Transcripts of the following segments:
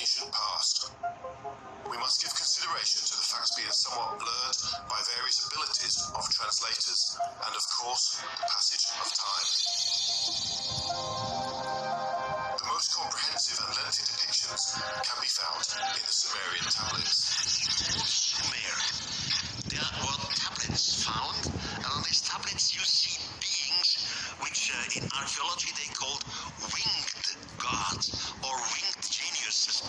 ancient past. We must give consideration to the facts being somewhat blurred by various abilities of translators and, of course, the passage of time. The most comprehensive and lengthy depictions can be found in the Sumerian tablets. Sumer. There were tablets found, and on these tablets you see beings which in archaeology they called winged gods or winged geniuses.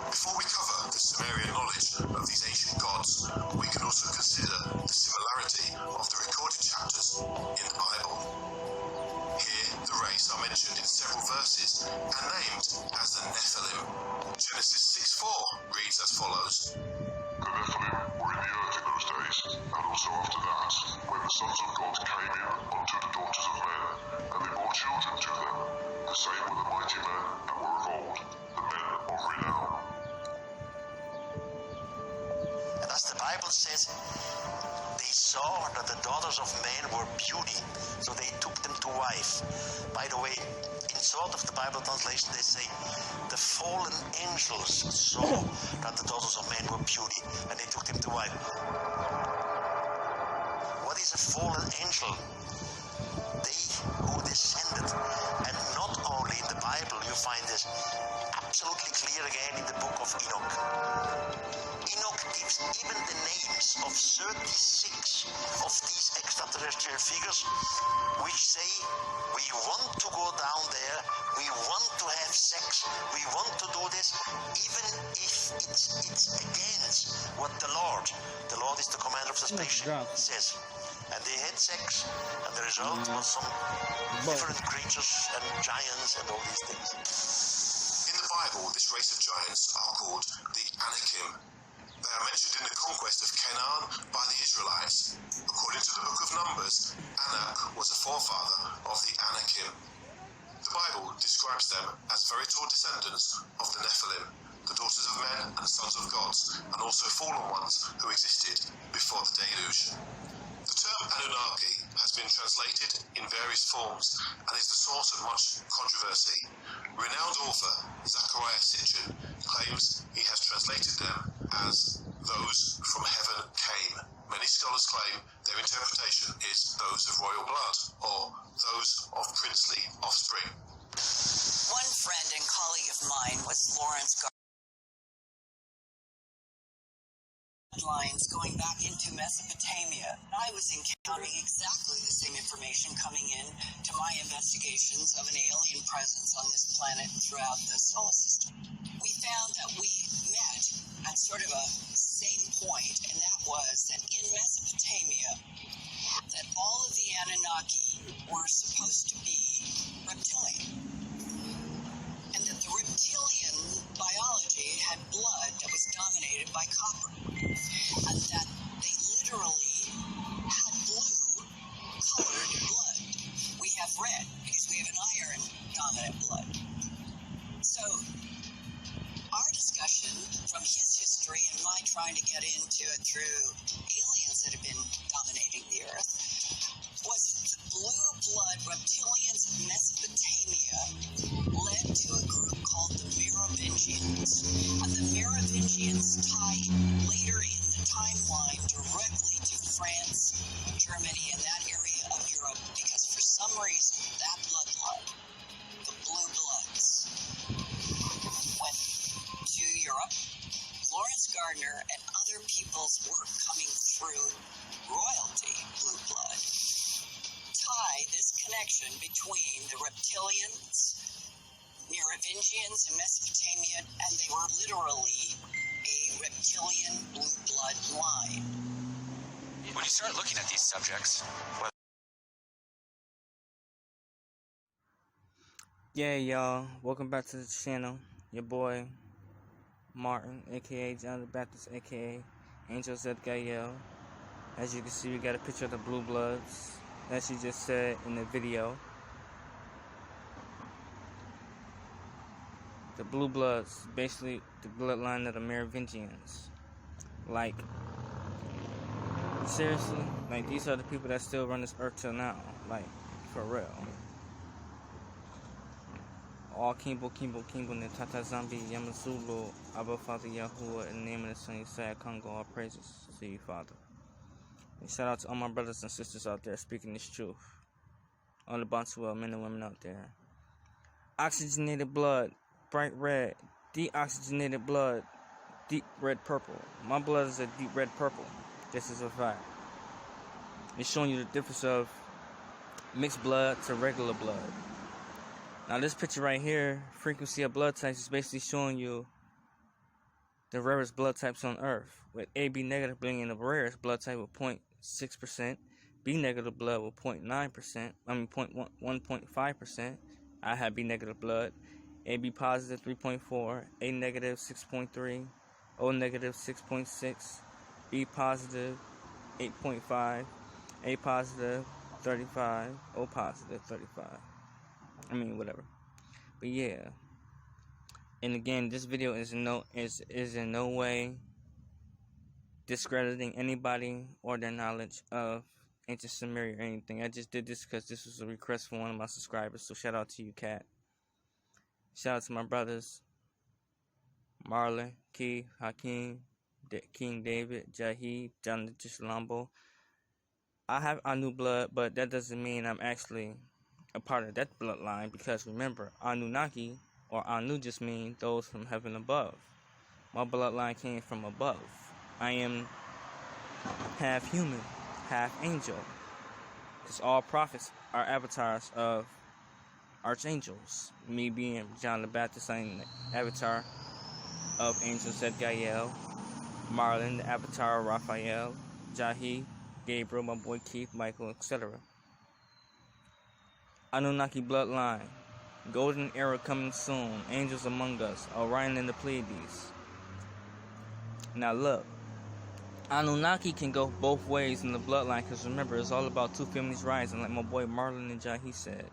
Before we cover the Sumerian knowledge of these ancient gods, we can also consider the similarity of the recorded chapters in the Bible. Here, the race are mentioned in several verses and named as the Nephilim. Genesis 6:4 reads as follows. The Nephilim were in the earth in those days, and also after that, when the sons of God came in unto the daughters of men, and they bore children to them. The same were the mighty men that were of old, the men of renown. And as the Bible says, they saw that the daughters of men were beauty, so they took them to wife. By the way, in sort of the Bible translation they say, the fallen angels saw that the daughters of men were beauty, and they took them to wife. What is a fallen angel? They who descended. And not only in the Bible, you find this absolutely clear again in the book of Enoch. Enoch gives even the names of 36 of these extraterrestrial figures, which say, we want to go down there, we want to have sex, we want to do this, even if it's against what the Lord is the commander of the spaceship, says. And they had sex, and the result was some different creatures and giants and all these things. In the Bible, this race of giants are called the Anakim. They are mentioned in the conquest of Canaan by the Israelites. According to the book of Numbers, Anak was a forefather of the Anakim. The Bible describes them as very tall descendants of the Nephilim, the daughters of men and sons of gods, and also fallen ones who existed before the deluge. The term Annunaki has been translated in various forms and is the source of much controversy. Renowned author Zecharia Sitchin claims he has translated them as those from heaven came. Many scholars claim their interpretation is those of royal blood or those of princely offspring. One friend and colleague of mine was Lawrence lines going back into Mesopotamia. I was encountering exactly the same information coming in to my investigations of an alien presence on this planet and throughout the solar system. We found that we met at sort of a same point, and that was that in Mesopotamia, that all of the Anunnaki were supposed to be reptilian, and that the reptilian biology had blood that was dominated by copper, and that they literally had blue-colored blood. We have red because we have an iron-dominant blood. So our discussion from his history and my trying to get into it through aliens that have been dominating the earth was the blue blood reptilians of Mesopotamia led to a group called the Merovingians. And the Merovingians tie later in the timeline directly to France, Germany, and that area of Europe because for some reason that bloodline, the blue bloods, went to Europe. Lawrence Gardner and other people's work coming through royalty, blue blood, tie this connection between the reptilians, Merovingians in Mesopotamia, and they were literally a reptilian blue blood line. When you start looking at these subjects, Yeah, y'all, welcome back to the channel. Your boy Martin, aka John the Baptist, aka Angel Zedgael. As you can see, we got a picture of the Blue Bloods, as she just said in the video. The Blue Bloods, basically the bloodline of the Merovingians. Like, seriously, like these are the people that still run this earth till now, like for real. All Kimbo, TATA, NZAMBI, Yamazulu, Abba, Father, Yahuwah, in the name of the Son, YISSAYA, KONGO, all praises to you, Father. And shout out to all my brothers and sisters out there speaking this truth. All the BANTU men and women out there. Oxygenated blood, bright red. Deoxygenated blood, deep red purple. My blood is a deep red purple. This is a fact. It's showing you the difference of mixed blood to regular blood. Now this picture right here, frequency of blood types, is basically showing you the rarest blood types on Earth. With AB negative being the rarest blood type with 0.6%, B negative blood with 0.9%, 1.5%. I have B negative blood. AB positive 3.4, A negative 6.3, O negative 6.6, B positive 8.5, A positive 35, O positive 35. Whatever. But yeah. And again, this video is in no way discrediting anybody or their knowledge of ancient Sumeria or anything. I just did this because this was a request from one of my subscribers. So shout out to you, Kat. Shout out to my brothers, Marlon, Keith, Hakeem, King David, Jahid, John Lambo. I have Anu blood, but that doesn't mean I'm actually a part of that bloodline, because remember, Annunaki or Anu just means those from heaven above. My bloodline came from above. I am half human, half angel, because all prophets are avatars of archangels. Me being John the Baptist, I am the avatar of Angel Zedgael, Marlon, the avatar of Raphael, Jahi, Gabriel, my boy Keith, Michael, etc. Anunnaki bloodline, golden era coming soon, angels among us, Orion and the Pleiades. Now look, Anunnaki can go both ways in the bloodline, because remember, it's all about two families rising, like my boy Marlon and Jahi said.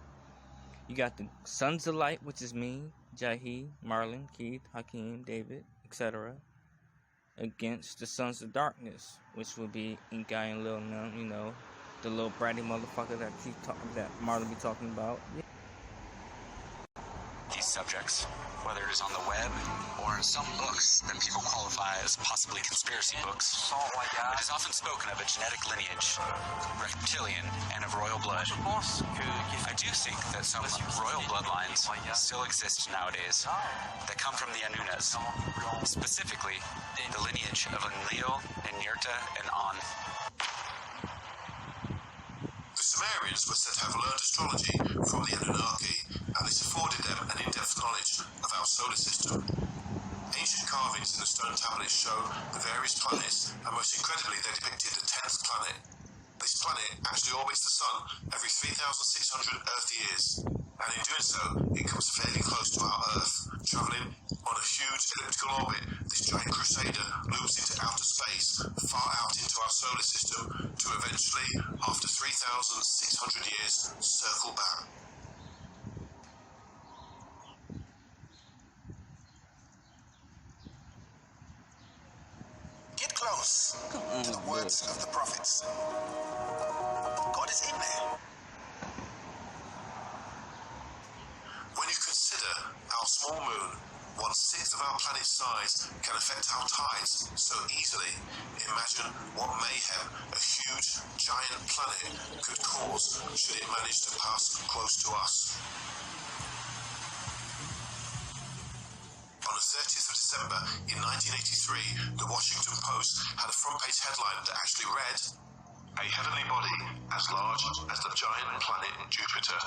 You got the sons of light, which is me, Jahi, Marlon, Keith, Hakeem, David, etc., against the sons of darkness, which would be Enki and Enlil, you know, the little bratty motherfucker that Marlon be talking about. Yeah. These subjects, whether it is on the web or in some books that people qualify as possibly conspiracy books, it is often spoken of a genetic lineage, reptilian, and of royal blood. I do think that some royal bloodlines still exist nowadays that come from the Anunas, specifically the lineage of Enlil, Enki, and An. The Sumerians were said to have learned astrology from the Annunaki, and this afforded them an in-depth knowledge of our solar system. Ancient carvings in the stone tablets show the various planets, and most incredibly they depicted the 10th planet. This planet actually orbits the Sun every 3,600 Earth years, and in doing so, it comes fairly close to our Earth. Travelling on a huge elliptical orbit, this giant crusader looms into outer space, far out into our solar system, to eventually, after 3,600 years, circle back. Get close to the words of the prophets. God is in there. When you consider our small moon, 1/6 of our planet's size, can affect our tides so easily, imagine what mayhem a huge, giant planet could cause should it manage to pass close to us. On the 30th of December in 1983, the Washington Post had a front-page headline that actually read, "A heavenly body as large as the giant planet Jupiter,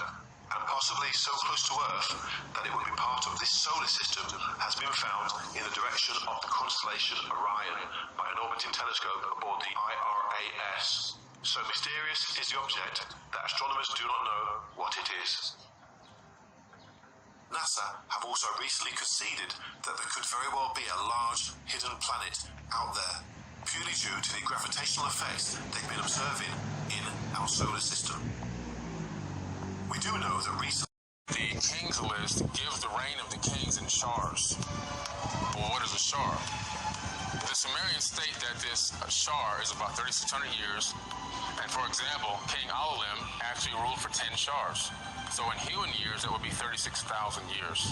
and possibly so close to Earth that it would be part of this solar system, has been found in the direction of the constellation Orion by an orbiting telescope aboard the IRAS. So mysterious is the object that astronomers do not know what it is." NASA have also recently conceded that there could very well be a large hidden planet out there, purely due to the gravitational effects they've been observing in our solar system. We do know that recently the King's List gives the reign of the kings in shars. Well, what is a shar? The Sumerians state that this shar is about 3,600 years, and for example, King Enlil actually ruled for 10 shars. So in human years, that would be 36,000 years.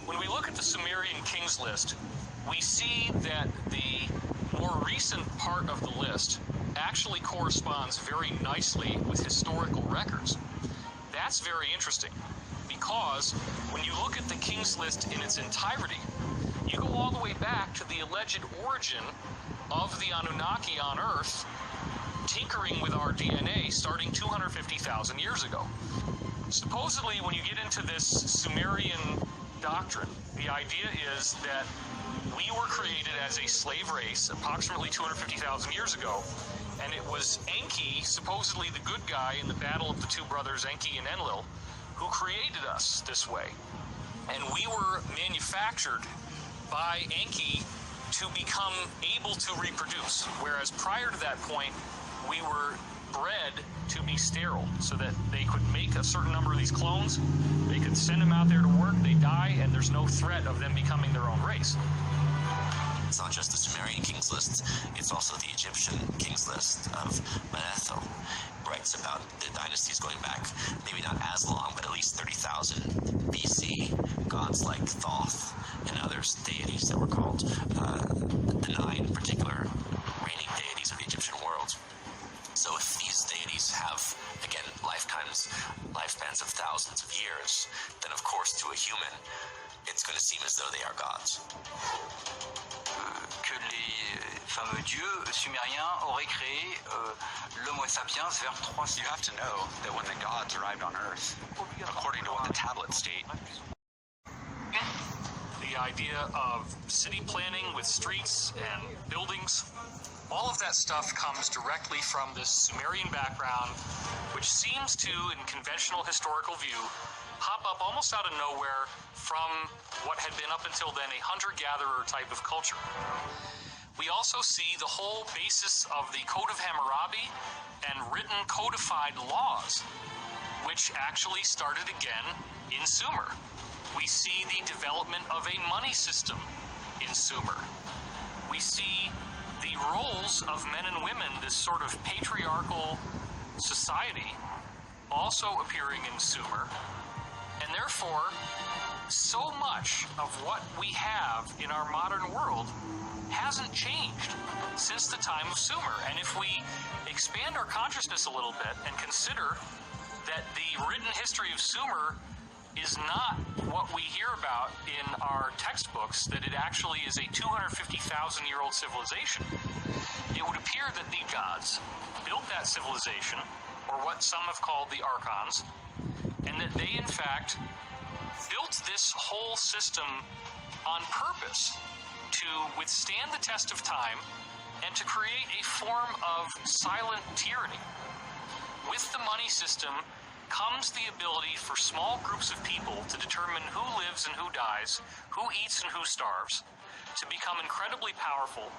When we look at the Sumerian kings list, we see that the more recent part of the list actually corresponds very nicely with historical records. That's very interesting, because when you look at the kings list in its entirety, you go all the way back to the alleged origin of the Anunnaki on Earth, tinkering with our DNA starting 250,000 years ago. Supposedly, when you get into this Sumerian doctrine, the idea is that we were created as a slave race approximately 250,000 years ago, and it was Enki, supposedly the good guy in the battle of the two brothers Enki and Enlil, who created us this way. And we were manufactured by Enki to become able to reproduce, whereas prior to that point, we were bred to be sterile so that they could make a certain number of these clones, they could send them out there to work, they die, and there's no threat of them becoming their own race. It's not just the Sumerian kings list, it's also the Egyptian kings list of Manetho. Writes about the dynasties going back, maybe not as long, but at least 30,000 BC. Gods like Thoth and other deities that were called the nine particular reigning deities of the Egyptian world. So if these deities have, again, lifespans of thousands of years, then of course to a human, it's going to seem as though they are gods. Que les fameux dieux sumériens auraient créé l'Homo sapiens vers 300. You have to know that when the gods arrived on Earth, according to what the tablets state, the idea of city planning with streets and buildings, all of that stuff comes directly from this Sumerian background, which seems to, in conventional historical view, pop up almost out of nowhere from what had been up until then a hunter-gatherer type of culture. We also see the whole basis of the Code of Hammurabi and written codified laws, which actually started again in Sumer. We see the development of a money system in Sumer. We see the roles of men and women, this sort of patriarchal society, also appearing in Sumer. And therefore, so much of what we have in our modern world hasn't changed since the time of Sumer. And if we expand our consciousness a little bit and consider that the written history of Sumer is not what we hear about in our textbooks, that it actually is a 250,000-year-old civilization, it would appear that the gods built that civilization, or what some have called the archons, and that they, in fact, built this whole system on purpose to withstand the test of time and to create a form of silent tyranny. With the money system comes the ability for small groups of people to determine who lives and who dies, who eats and who starves, to become incredibly powerful,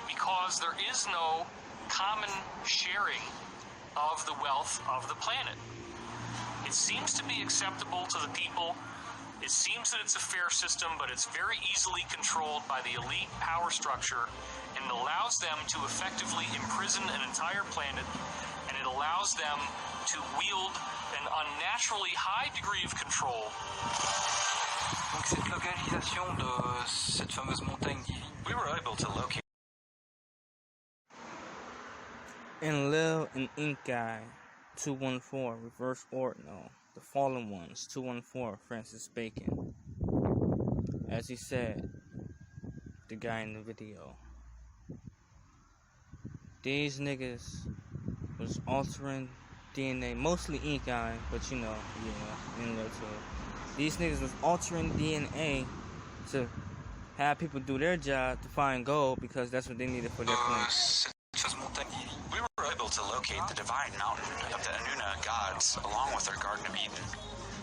because there is no common sharing of the wealth of the planet. It seems to be acceptable to the people. It seems that it's a fair system, but it's very easily controlled by the elite power structure, and it allows them to effectively imprison an entire planet, and it allows them to wield an unnaturally high degree of control. donc cette localisation de cette fameuse montagne divine, we were able to locate Enlil and Enki, 214, reverse ordinal. The Fallen Ones, 214, Francis Bacon. As he said, the guy in the video, these niggas was altering DNA, mostly Enki, but you know, yeah, Enlil too. These niggas was altering DNA to have people do their job to find gold, because that's what they needed for their plans. we were able to locate the divine mountain of the Annunaki gods along with their Garden of Eden,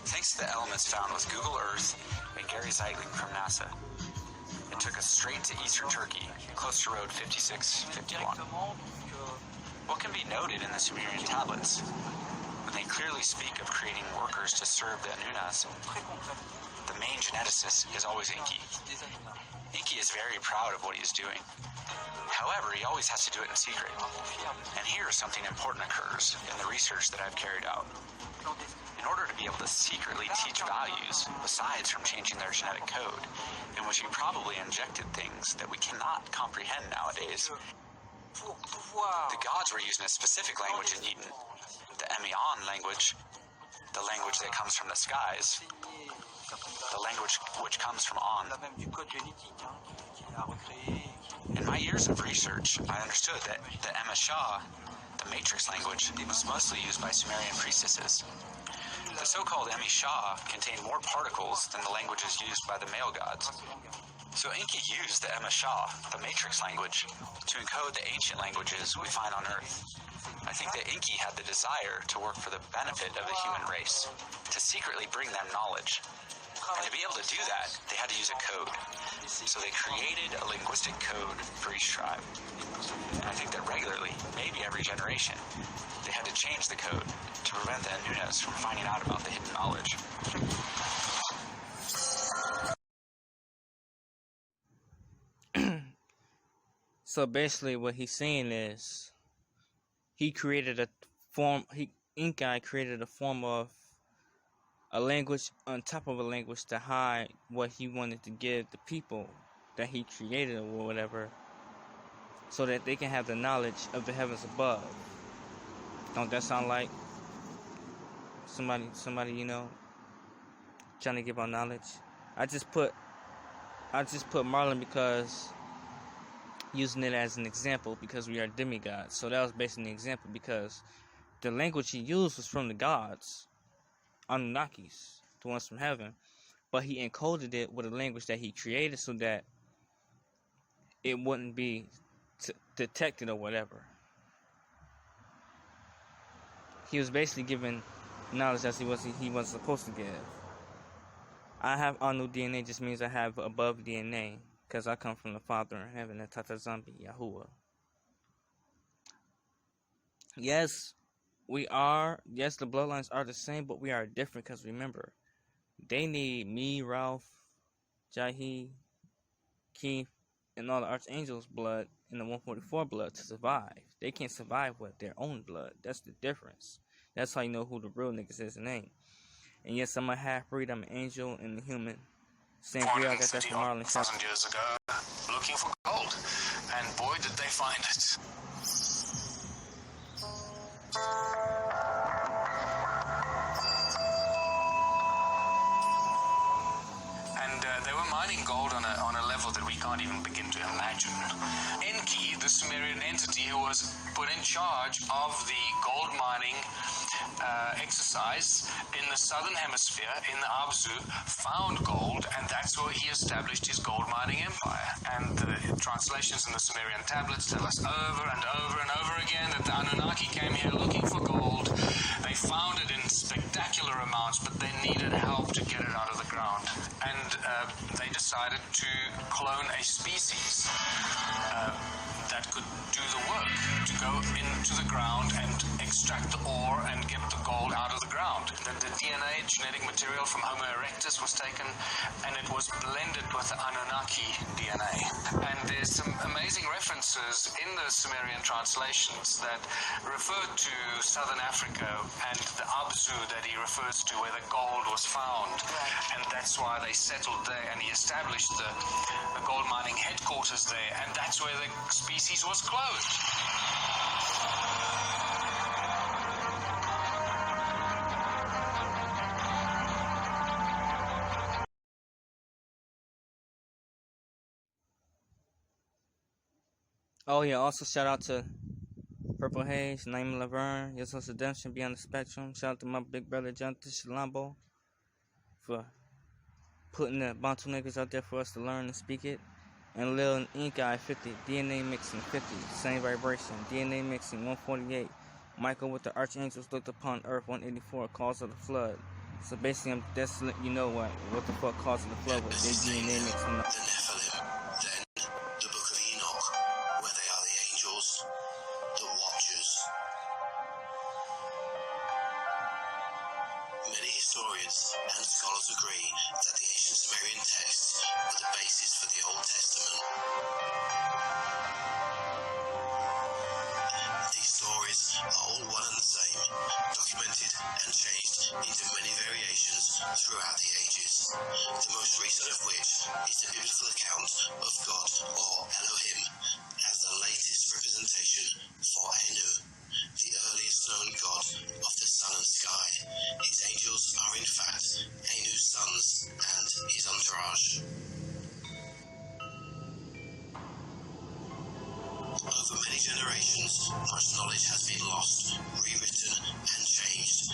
thanks to the elements found with Google Earth and Gary Zeitling from NASA. It took us straight to eastern Turkey, close to Road 5651. What can be noted in the Sumerian tablets, when they clearly speak of creating workers to serve the Anunnaki, the main geneticist is always Enki. Enki is very proud of what he is doing. However, he always has to do it in secret. And here something important occurs in the research that I've carried out. In in order to be able to secretly teach values, besides from changing their genetic code, in which he probably injected things that we cannot comprehend nowadays. The gods were using a specific language in Eden, the Emion language, the language that comes from the skies, the language which comes from On. In my years of research, I understood that the Emisha, the matrix language, was mostly used by Sumerian priestesses. The so-called Emisha contained more particles than the languages used by the male gods. So Enki used the Emisha, the matrix language, to encode the ancient languages we find on Earth. I think that Enki had the desire to work for the benefit of the human race, to secretly bring them knowledge. And to be able to do that, they had to use a code. So they created a linguistic code for each tribe. And I think that regularly, maybe every generation, they had to change the code to prevent the Annunas from finding out about the hidden knowledge. So basically what he's saying is he created a form, Enki created a form of a language on top of a language to hide what he wanted to give the people that he created or whatever, so that they can have the knowledge of the heavens above. Don't that sound like somebody trying to give out knowledge? I just put Marlon because using it as an example because we are demigods. So that was basically an example because the language he used was from the gods, Anunnakis, the ones from heaven, but he encoded it with a language that he created so that it wouldn't be detected or whatever. He was basically giving knowledge that he wasn't supposed to give. I have Anu DNA just means I have above DNA because I come from the Father in heaven, the TATA NZAMBI, Yahuwah. Yes, we are. Yes, the bloodlines are the same, but we are different because remember, they need me, Ralph, Jahi, Keith, and all the archangels' blood and the 144 blood to survive. They can't survive with their own blood. That's the difference. That's how you know who the real niggas is and ain't. And yes, I'm a half-breed. I'm an angel and a human. Same deal. I got that from Marlon. 1,000 years ago, looking for gold, and boy, did they find it. They were mining gold on a level that we can't even begin to imagine. Enki, the Sumerian entity who was put in charge of the gold mining exercise in the southern hemisphere, in the Abzu, found gold, and that's where he established his gold mining empire. And the translations in the Sumerian tablets tell us over and over and over again that the Anunnaki came here looking for gold. They found it in spectacular amounts, but they needed help to get it out of the ground. And they decided to clone a species that could do the work, to go into the ground and extract the ore and get the gold out of the ground. The DNA, genetic material from Homo erectus was taken and it was blended with the Anunnaki DNA. And there's some amazing references in the Sumerian translations that refer to southern Africa and the Abzu that he refers to, where the gold was found. And that's why they settled there, and he established the gold mining headquarters there, and that's where the species was cloned. Oh yeah, also shout out to Purple Haze, Naima Laverne, Yes Redemption, Beyond the Spectrum. Shout out to my big brother Jonathan Shalambo for putting the Bantu niggas out there for us to learn and speak it. Enlil and Enki 50, DNA mixing 50, same vibration, DNA mixing 148. Michael with the archangels looked upon Earth 184, cause of the flood. So basically, I'm just letting you know what the fuck cause of the flood was. They DNA mixing. The Nephilim, then the Book of Enoch, where they are the angels, the Watchers. Many historians and scholars agree that the ancient Sumerian texts were the basis for the Old Testament. These stories are all one and the same, documented and changed into many throughout the ages, the most recent of which is the biblical account of God, or Elohim, as the latest representation for Anu, the earliest known god of the sun and sky. His angels are in fact Anu's sons and his entourage. Over many generations, much knowledge has been lost, rewritten, and changed.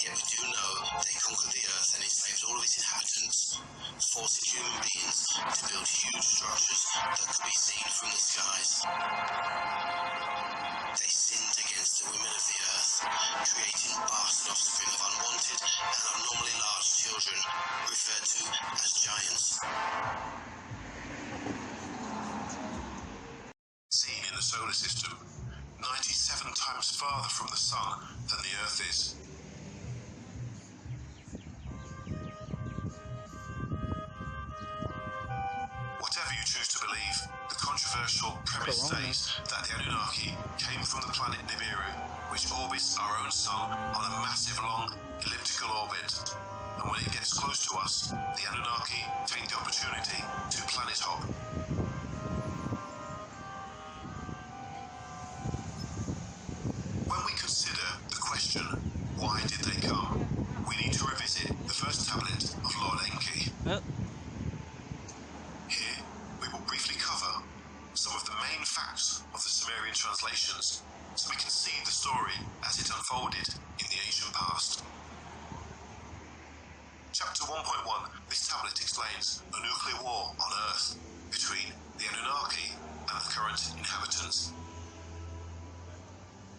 Yet we do know they conquered the earth and enslaved all of its inhabitants, forcing human beings to build huge structures that could be seen from the skies. They sinned against the women of the earth, creating bastard offspring of unwanted and abnormally large children, referred to as giants. Seen in the solar system, 97 times farther from the sun than the Earth is. Whatever you choose to believe, the controversial premise states that the Annunaki came from the planet Nibiru, which orbits our own sun on a massive long elliptical orbit. And when it gets close to us, the Annunaki take the opportunity to planet hop. When we consider the question, why did they come, we need to revisit the first tablet of Lord Enki. Here, we will briefly cover some of the main facts of the Sumerian translations, so we can see the story as it unfolded in the ancient past. Chapter 1.1, this tablet explains a nuclear war on Earth between the Anunnaki and the current inhabitants.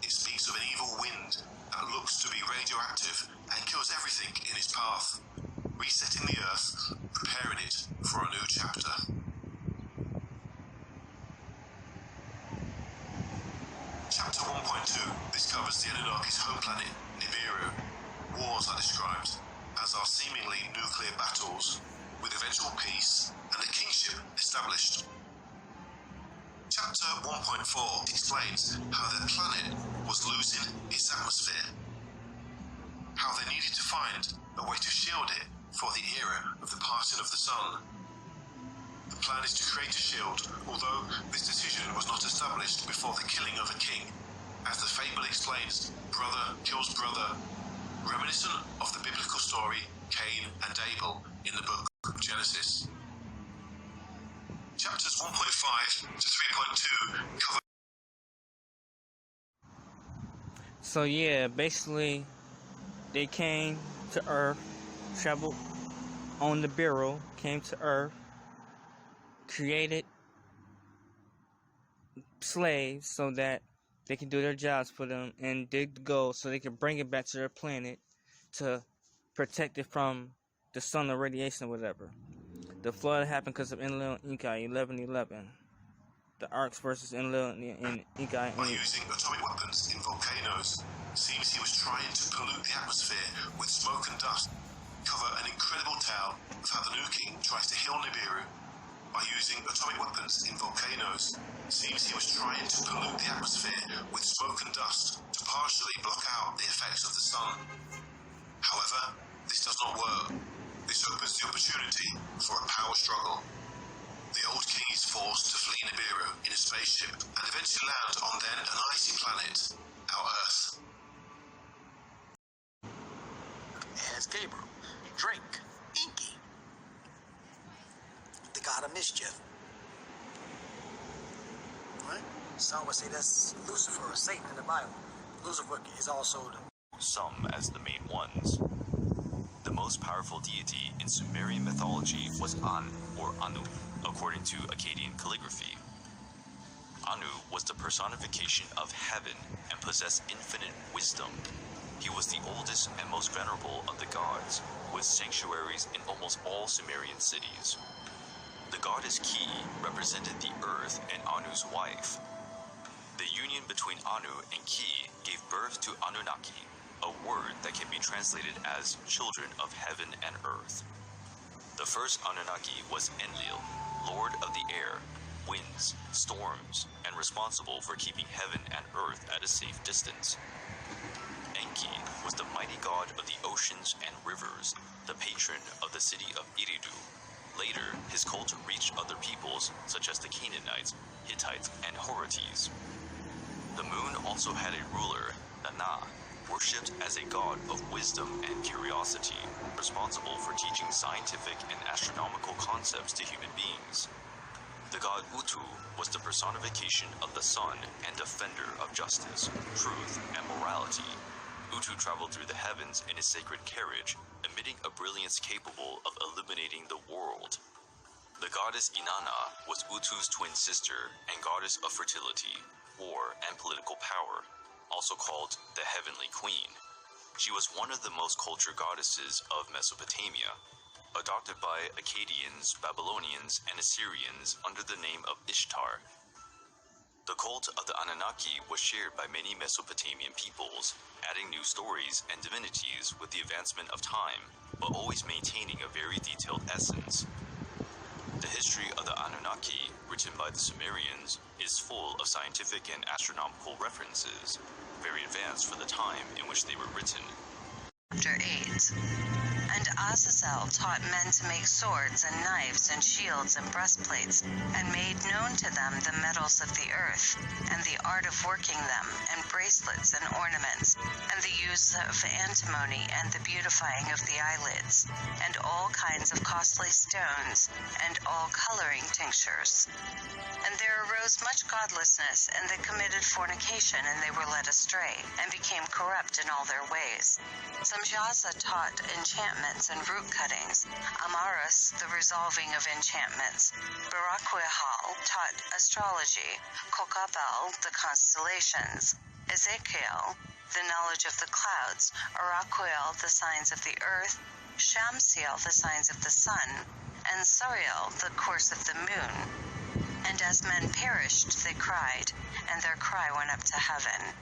It speaks of an evil wind that looks to be radioactive and kills everything in its path, resetting the Earth, preparing it for a new chapter. Chapter 1.2, this covers the Anunnaki's home planet, Nibiru. Wars are described, as are seemingly nuclear battles, with eventual peace and a kingship established. Chapter 1.4 explains how their planet was losing its atmosphere, how they needed to find a way to shield it for the era of the parting of the sun. The plan is to create a shield, although this decision was not established before the killing of a king. As the fable explains, brother kills brother, reminiscent of the biblical story Cain and Abel in the book of Genesis. Chapters 1.5 to 3.2 cover. So yeah, basically, they came to Earth, traveled on the Nibiru, came to Earth, created slaves so that they can do their jobs for them and dig the gold so they can bring it back to their planet to protect it from the sun or radiation or whatever. The flood happened because of Enlil and Enki, 1111. The arcs versus Enlil and Enki. By using atomic weapons in volcanoes, seems he was trying to pollute the atmosphere with smoke and dust. Cover an incredible tale of how the new king tries to heal Nibiru. By using atomic weapons in volcanoes, seems he was trying to pollute the atmosphere with smoke and dust to partially block out the effects of the sun. However, this does not work. This opens the opportunity for a power struggle. The old king is forced to flee Nibiru in a spaceship and eventually land on then an icy planet, our Earth. As Gabriel, drink, Enki, the god of mischief. Right? Some would say that's Lucifer or Satan in the Bible. Lucifer is also some as the main ones. The most powerful deity in Sumerian mythology was An, or Anu, according to Akkadian calligraphy. Anu was the personification of heaven and possessed infinite wisdom. He was the oldest and most venerable of the gods, with sanctuaries in almost all Sumerian cities. The goddess Ki represented the earth and Anu's wife. The union between Anu and Ki gave birth to Annunaki, a word that can be translated as children of heaven and earth. The first Annunaki was Enlil, lord of the air, winds, storms, and responsible for keeping heaven and earth at a safe distance. Enki was the mighty god of the oceans and rivers, the patron of the city of Eridu. Later, his cult reached other peoples such as the Canaanites, Hittites, and Horites. The moon also had a ruler, Nana, worshipped as a god of wisdom and curiosity, responsible for teaching scientific and astronomical concepts to human beings. The god Utu was the personification of the sun and defender of justice, truth, and morality. Utu traveled through the heavens in his sacred carriage, emitting a brilliance capable of illuminating the world. The goddess Inanna was Utu's twin sister and goddess of fertility, war, and political power, also called the Heavenly Queen. She was one of the most cultured goddesses of Mesopotamia, adopted by Akkadians, Babylonians, and Assyrians under the name of Ishtar. The cult of the Annunaki was shared by many Mesopotamian peoples, adding new stories and divinities with the advancement of time, but always maintaining a very detailed essence. The history of the Anunnaki, written by the Sumerians, is full of scientific and astronomical references, very advanced for the time in which they were written. Chapter 8. And Azazel taught men to make swords and knives and shields and breastplates, and made known to them the metals of the earth, and the art of working them, and bracelets and ornaments, and the use of antimony, and the beautifying of the eyelids, and all kinds of costly stones, and all coloring tinctures. And there arose much godlessness, and they committed fornication, and they were led astray, and became corrupt in all their ways. Samjaza taught enchantments and root cuttings, Amaras the resolving of enchantments, Barakwihal taught astrology, Kokabel the constellations, Ezekiel the knowledge of the clouds, Araquiel the signs of the earth, Shamsiel the signs of the sun, and Sariel the course of the moon. And as men perished, they cried, and their cry went up to heaven.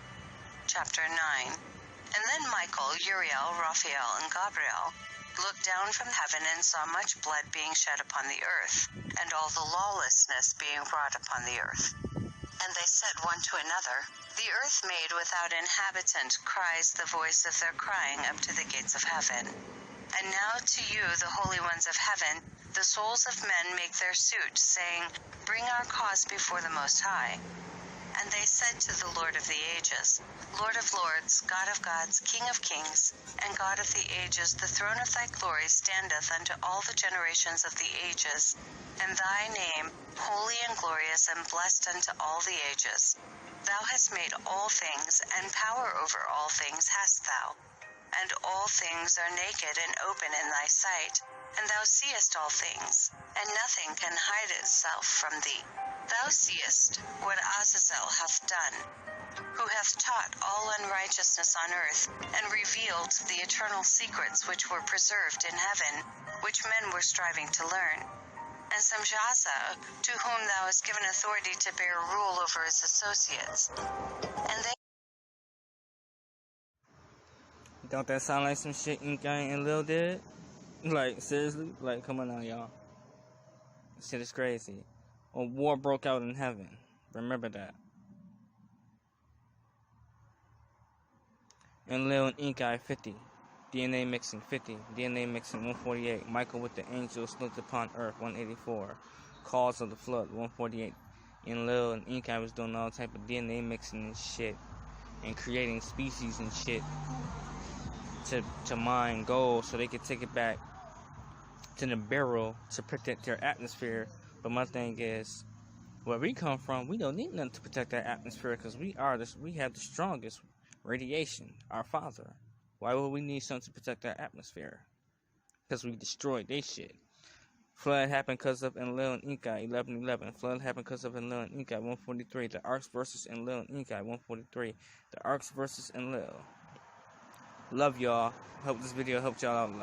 Chapter 9. And then Michael, Uriel, Raphael, and Gabriel looked down from heaven and saw much blood being shed upon the earth, and all the lawlessness being wrought upon the earth. And they said one to another, The earth made without inhabitant cries the voice of their crying up to the gates of heaven. And now to you, the holy ones of heaven, the souls of men make their suit, saying, Bring our cause before the Most High. And they said to the Lord of the ages, Lord of lords, God of gods, King of kings, and God of the ages, the throne of thy glory standeth unto all the generations of the ages, and thy name, holy and glorious and blessed unto all the ages. Thou hast made all things, and power over all things hast thou. And all things are naked and open in thy sight, and thou seest all things, and nothing can hide itself from thee. Thou seest what Azazel hath done, who hath taught all unrighteousness on earth, and revealed the eternal secrets which were preserved in heaven, which men were striving to learn. And Samjaza, to whom thou hast given authority to bear rule over his associates. And they... Don't that sound like some shit Enki and Enlil did? Like, seriously? Like, come on now, y'all. Shit is crazy. A war broke out in heaven. Remember that. Enlil and Enki 50. DNA mixing 50. DNA mixing 148. Michael with the angels looked upon earth 184. Cause of the flood 148. Enlil and Enki was doing all type of DNA mixing and shit. And creating species and shit. To mine gold so they could take it back to the barrel to protect their atmosphere. But my thing is, where we come from, we don't need nothing to protect that atmosphere because we have the strongest radiation, our father. Why would we need something to protect our atmosphere? Because we destroyed their shit. Flood happened because of Enlil and Enki 1111. Flood happened because of Enlil and Enki 143. The Arks versus Enlil and Enki 143. The Arks versus Enlil. Love y'all. Hope this video helped y'all out a lot.